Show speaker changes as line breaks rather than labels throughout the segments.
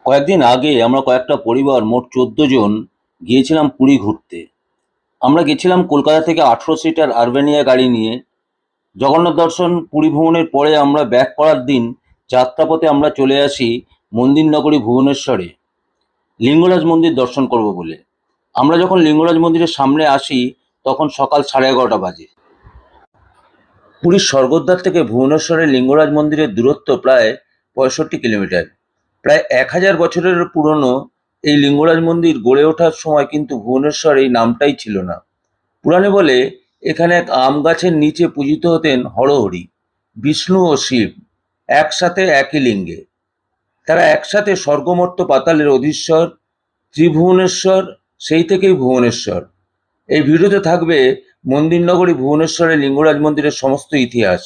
কয়েকদিন আগে আমরা কয়েকটা পরিবার মোট 14 জন গিয়েছিলাম পুরী ঘুরতে। আমরা গেছিলাম কলকাতা থেকে 18 সিটার আরবেনিয়া গাড়ি নিয়ে। জগন্নাথ দর্শন পুরী ভ্রমণের পরে আমরা ব্যাক করার দিন যাত্রাপথে আমরা চলে আসি মন্দির নগরী ভুবনেশ্বরে লিঙ্গরাজ মন্দির দর্শন করব বলে। আমরা যখন লিঙ্গরাজ মন্দিরের সামনে আসি তখন সকাল 11:30 বাজে। পুরীর স্বর্গদ্বার থেকে ভুবনেশ্বরের লিঙ্গরাজ মন্দিরের দূরত্ব প্রায় 65 কিলোমিটার। প্রায় 1000 বছরের পুরনো এই লিঙ্গরাজ মন্দির গড়ে ওঠার সময় কিন্তু ভুবনেশ্বর এই নামটাই ছিল না। পুরাণে বলে এখানে এক আম গাছের নিচে পূজিত হতেন হরহরি, বিষ্ণু ও শিব একসাথে একই লিঙ্গে। তারা একসাথে স্বর্গমর্ত্য পাতালের অধীশ্বর, ত্রিভুবনেশ্বর, সেই থেকেই ভুবনেশ্বর। এই ভিডিওতে থাকবে মন্দির নগরী ভুবনেশ্বরের লিঙ্গরাজ মন্দিরের সমস্ত ইতিহাস।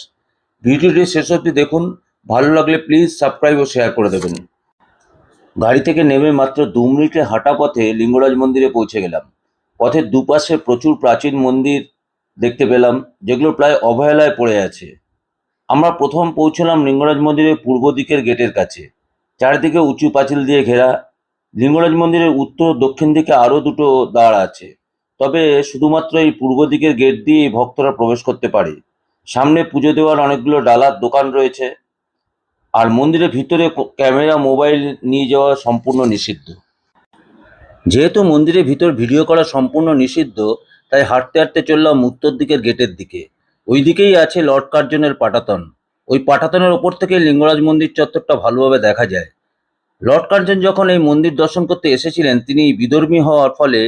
ভিডিওটি শেষ অবধি দেখুন। ভালো লাগলে প্লিজ সাবস্ক্রাইব ও শেয়ার করে দেবেন। গাড়ি থেকে নেমে মাত্র 2 মিনিটের হাঁটা পথে লিঙ্গরাজ মন্দিরে পৌঁছে গেলাম। পথের দুপাশে প্রচুর প্রাচীন মন্দির দেখতে পেলাম, যেগুলো প্রায় অবহেলায় পড়ে আছে। আমরা প্রথম পৌঁছলাম লিঙ্গরাজ মন্দিরের পূর্ব দিকের গেটের কাছে। চারিদিকে উঁচু পাঁচিল দিয়ে ঘেরা। লিঙ্গরাজ মন্দিরের উত্তর ও দক্ষিণ দিকে আরও দুটো দ্বার আছে, তবে শুধুমাত্র এই পূর্ব দিকের গেট দিয়েই ভক্তরা প্রবেশ করতে পারে। সামনে পুজো দেওয়ার অনেকগুলো ডালার দোকান রয়েছে। আর মন্দিরের ভিতরে ক্যামেরা, মোবাইল নিয়ে যাওয়া সম্পূর্ণ নিষিদ্ধ। যেহেতু মন্দিরের ভিতর ভিডিও করা সম্পূর্ণ নিষিদ্ধ, তাই হাঁটতে হাঁটতে চললাম উত্তর দিকের গেটের দিকে। ওই দিকেই আছে লর্ড কার্জনের পাটাতন। ওই পাটাতনের ওপর থেকে লিঙ্গরাজ মন্দির চত্বরটা ভালোভাবে দেখা যায়। লর্ড কার্জন যখন এই মন্দির দর্শন করতে এসেছিলেন, তিনি বিধর্মী হওয়ার ফলে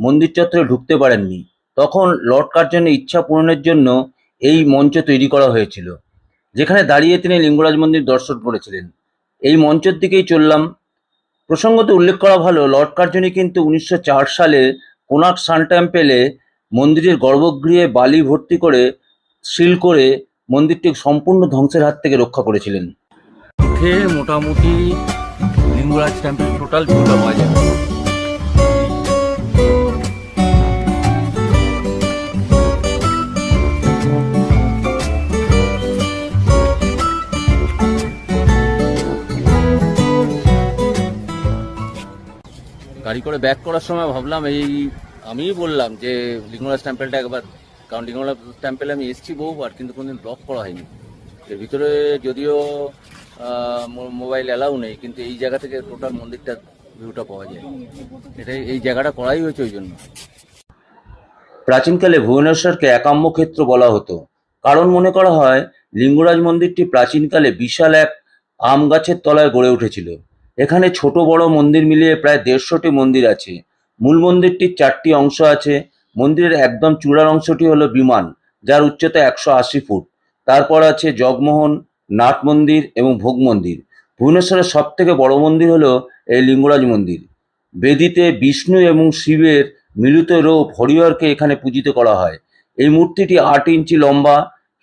মন্দির চত্বরে ঢুকতে পারেননি। তখন লর্ড কার্জনের ইচ্ছা পূরণের জন্য এই মঞ্চ তৈরি করা হয়েছিল, যেখানে দাঁড়িয়ে তিনি লিঙ্গরাজ মন্দির দর্শন করেছিলেন। এই মঞ্চের দিকেই চললাম। প্রসঙ্গত উল্লেখ করা ভালো, লর্ড কার্জনই কিন্তু 1904 সালে কোনার্ক সান টেম্পেলে মন্দিরের গর্ভগৃহে বালি ভর্তি করে সিল করে মন্দিরটি সম্পূর্ণ ধ্বংসের হাত থেকে রক্ষা করেছিলেন।
উঠে মোটামুটি লিঙ্গরাজ টেম্পল টোটাল ভিউটা পাওয়া যাবে। গাড়ি করে ব্যাক করার সময় ভাবলাম আমিই বললাম যে লিঙ্গরাজ টেম্পলটা একবার, কারণ লিঙ্গরাজ টেম্পলে আমি এসেছি বহুবার, কিন্তু কোনোদিন ব্লগ করা হয়নি। এর ভিতরে যদিও মোবাইল অ্যালাউ নেই, কিন্তু এই জায়গা থেকে টোটাল মন্দিরটার ভিউটা পাওয়া যায়। এই জায়গাটা করাই হয়েছে ওই জন্য।
প্রাচীনকালে ভুবনেশ্বরকে একাম্য ক্ষেত্র বলা হতো, কারণ মনে করা হয় লিঙ্গরাজ মন্দিরটি প্রাচীনকালে বিশাল এক আম গাছের তলায় গড়ে উঠেছিল। এখানে ছোট বড় মন্দির মিলিয়ে প্রায় 150টি মন্দির আছে। মূল মন্দিরটির 4টি অংশ আছে। মন্দিরের একদম চূড়ার অংশটি হলো বিমান, যার উচ্চতা 180 ফুট। তারপর আছে জগমোহন, নাট মন্দির এবং ভোগ মন্দির। ভুবনেশ্বরের সব থেকে বড় মন্দির হলো এই লিঙ্গরাজ মন্দির। বেদিতে বিষ্ণু এবং শিবের মিলিত রূপ হরিহরকে এখানে পূজিত করা হয়। এই মূর্তিটি 8 ইঞ্চি লম্বা।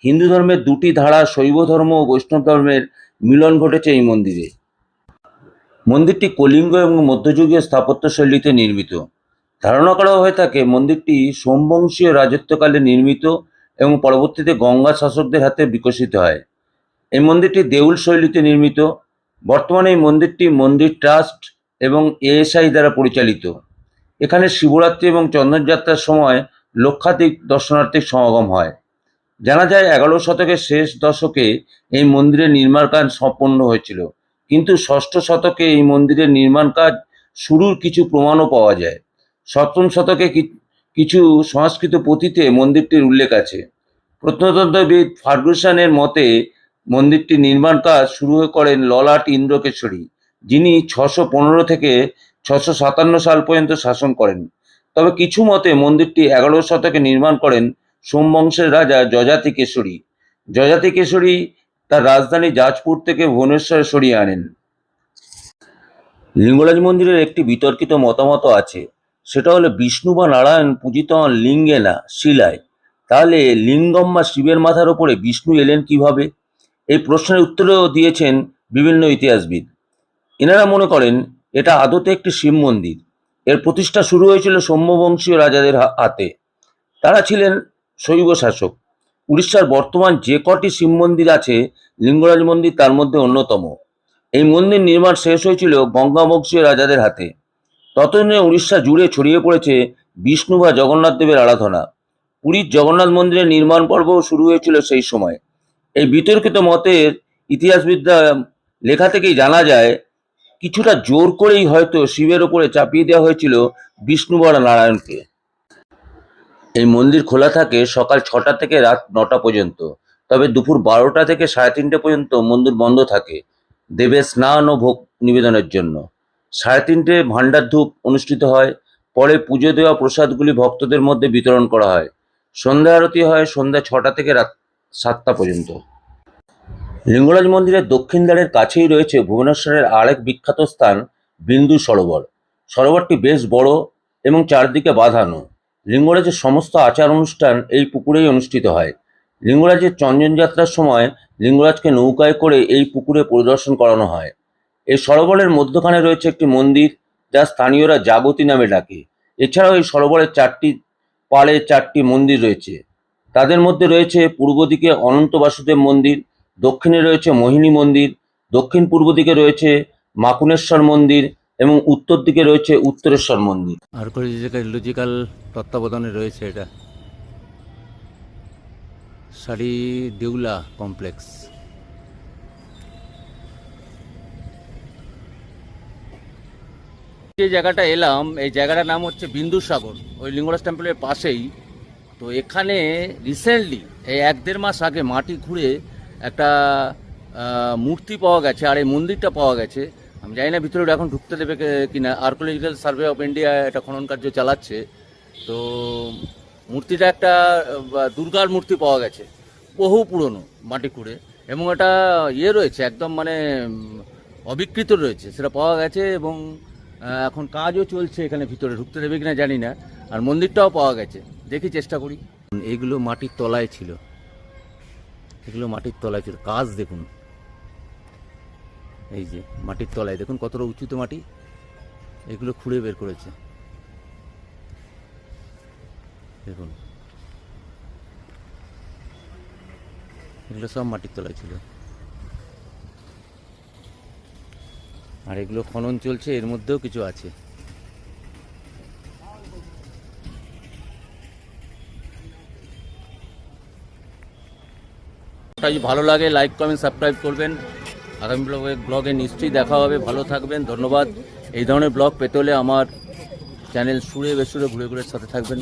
হিন্দু ধর্মের দুটি ধারা, শৈব ধর্ম ও বৈষ্ণব ধর্মের মিলন ঘটেছে এই মন্দিরে। মন্দিরটি কলিঙ্গ এবং মধ্যযুগীয় স্থাপত্য শৈলীতে নির্মিত। ধারণা করা হয়ে থাকে মন্দিরটি সোমবংশীয় রাজত্বকালে নির্মিত এবং পরবর্তীতে গঙ্গা শাসকদের হাতে বিকশিত হয়। এই মন্দিরটি দেউল শৈলীতে নির্মিত। বর্তমানে এই মন্দিরটি মন্দির ট্রাস্ট এবং এএসআই দ্বারা পরিচালিত। এখানে শিবরাত্রি এবং চন্দনযাত্রার সময় লক্ষাধিক দর্শনার্থীর সমাগম হয়। জানা যায় 11 শতকের শেষ দশকে এই মন্দিরের নির্মাণ কাজ সম্পন্ন হয়েছিল, কিন্তু 6ষ্ঠ শতকে এই মন্দিরের নির্মাণ কাজ শুরুর কিছু প্রমাণও পাওয়া যায়। 7ম শতকে কিছু সংস্কৃত পুঁথিতে মন্দিরটির উল্লেখ আছে। প্রত্নতত্ত্ববিদ ফার্গুসনের মতে মন্দিরটির নির্মাণ কাজ শুরু করেন ললাট ইন্দ্রকেশরী, যিনি 615 থেকে 657 সাল পর্যন্ত শাসন করেন। তবে কিছু মতে মন্দিরটি 11 শতকে নির্মাণ করেন সোমবংশের রাজা যযাতি কেশরী। যযাতি কেশরী তার রাজধানী জাজপুর থেকে ভুবনেশ্বরে সরিয়ে আনেন। লিঙ্গরাজ মন্দিরের একটি বিতর্কিত মতামত আছে, সেটা হলো বিষ্ণু বা নারায়ণ পূজিত হন লিঙ্গে না শিলায়। তাহলে লিঙ্গম বা শিবের মাথার ওপরে বিষ্ণু এলেন কিভাবে? এই প্রশ্নের উত্তরেও দিয়েছেন বিভিন্ন ইতিহাসবিদ। এনারা মনে করেন এটা আদতে একটি শিব মন্দির। এর প্রতিষ্ঠা শুরু হয়েছিল সৌম্যবংশীয় রাজাদের হাতে। তারা ছিলেন শৈব শাসক। উড়িষ্যার বর্তমান যে কটি শিব মন্দির আছে, লিঙ্গরাজ মন্দির তার মধ্যে অন্যতম। এই মন্দির নির্মাণ শেষ হয়েছিল গঙ্গাবংশীয় রাজাদের হাতে। ততদিনে উড়িষ্যা জুড়ে ছড়িয়ে পড়েছে বিষ্ণু বা জগন্নাথ দেবের আরাধনা। পুরীর জগন্নাথ মন্দিরের নির্মাণ পর্বও শুরু হয়েছিল সেই সময়। এই বিতর্কিত মতের ইতিহাসবিদ্যা লেখা থেকেই জানা যায়, কিছুটা জোর করেই হয়তো শিবের ওপরে চাপিয়ে দেওয়া হয়েছিল বিষ্ণু বা নারায়ণকে। এই মন্দির খোলা থাকে সকাল 6টা থেকে রাত 9টা পর্যন্ত, তবে দুপুর 12টা থেকে 3:30 পর্যন্ত মন্দির বন্ধ থাকে দেবের স্নান ও ভোগ নিবেদনের জন্য। 3:30 ভান্ডার ধূপ অনুষ্ঠিত হয়। পরে পুজো দেওয়া প্রসাদগুলি ভক্তদের মধ্যে বিতরণ করা হয়। সন্ধ্যা আরতি হয় সন্ধ্যা 6টা থেকে রাত 7টা পর্যন্ত। লিঙ্গরাজ মন্দিরের দক্ষিণ দ্বারের কাছেই রয়েছে ভুবনেশ্বরের আরেক বিখ্যাত স্থান বিন্দু সরোবর। সরোবরটি বেশ বড় এবং চারদিকে বাঁধানো। লিঙ্গরাজের সমস্ত আচার অনুষ্ঠান এই পুকুরেই অনুষ্ঠিত হয়। লিঙ্গরাজের চন্দন যাত্রার সময় লিঙ্গরাজকে নৌকায় করে এই পুকুরে পরিদর্শন করানো হয়। এই সরোবরের মধ্যখানে রয়েছে একটি মন্দির, যা স্থানীয়রা জাগতী নামে ডাকে। এছাড়াও এই সরোবরের 4টি পাড়ে 4টি মন্দির রয়েছে। তাদের মধ্যে রয়েছে পূর্ব দিকে অনন্ত বাসুদেব মন্দির, দক্ষিণে রয়েছে মোহিনী মন্দির, দক্ষিণ পূর্ব দিকে রয়েছে মাকুনেশ্বর মন্দির এবং উত্তর দিকে রয়েছে উত্তরেশ্বর মন্দির।
আর্কিওলজিক্যাল তত্ত্বাবধানে রয়েছে এটা সারি দেউলা কমপ্লেক্স। যে জায়গাটা এলাম, এই জায়গাটার নাম হচ্ছে বিন্দুসাগর, ওই লিঙ্গরাজ টেম্পলের পাশেই। তো এখানে রিসেন্টলি এই 1-1.5 মাস আগে মাটি খুঁড়ে একটা মূর্তি পাওয়া গেছে, আর এই মন্দিরটা পাওয়া গেছে। আমি জানি না ভিতরে এখন ঢুকতে দেবে কিনা। আর্কিওলজিক্যাল সার্ভে অফ ইন্ডিয়া এটা খনন কার্য চালাচ্ছে। তো মূর্তিটা একটা দুর্গার মূর্তি পাওয়া গেছে, বহু পুরনো, মাটি খুঁড়ে, এবং এটা রয়েছে একদম মানে অবিকৃত রয়েছে, সেটা পাওয়া গেছে। এবং এখন কাজও চলছে, এখানে ভিতরে ঢুকতে দেবে কিনা জানি না। আর মন্দিরটাও পাওয়া গেছে, দেখি চেষ্টা করি। এইগুলো মাটির তলায় ছিল, এগুলো মাটির তলায় ছিল। কাজ দেখুন, এই যে মাটির তলায় দেখুন কতটা উঁচুতে মাটি, এগুলো খুঁড়ে বের করেছে দেখুন, এগুলো সব মাটির তলায় ছিল। আর এগুলো খনন চলছে, এর মধ্যেও কিছু আছে। যদি ভালো লাগে লাইক কমেন্ট সাবস্ক্রাইব করবেন। আগামী ব্লগে নিশ্চয়ই দেখা হবে। ভালো থাকবেন, ধন্যবাদ। এই ধরনের ব্লগ পেতে হলে আমার চ্যানেল সুরে বেসুরে ঘুরে ঘুরে সাথে থাকবেন।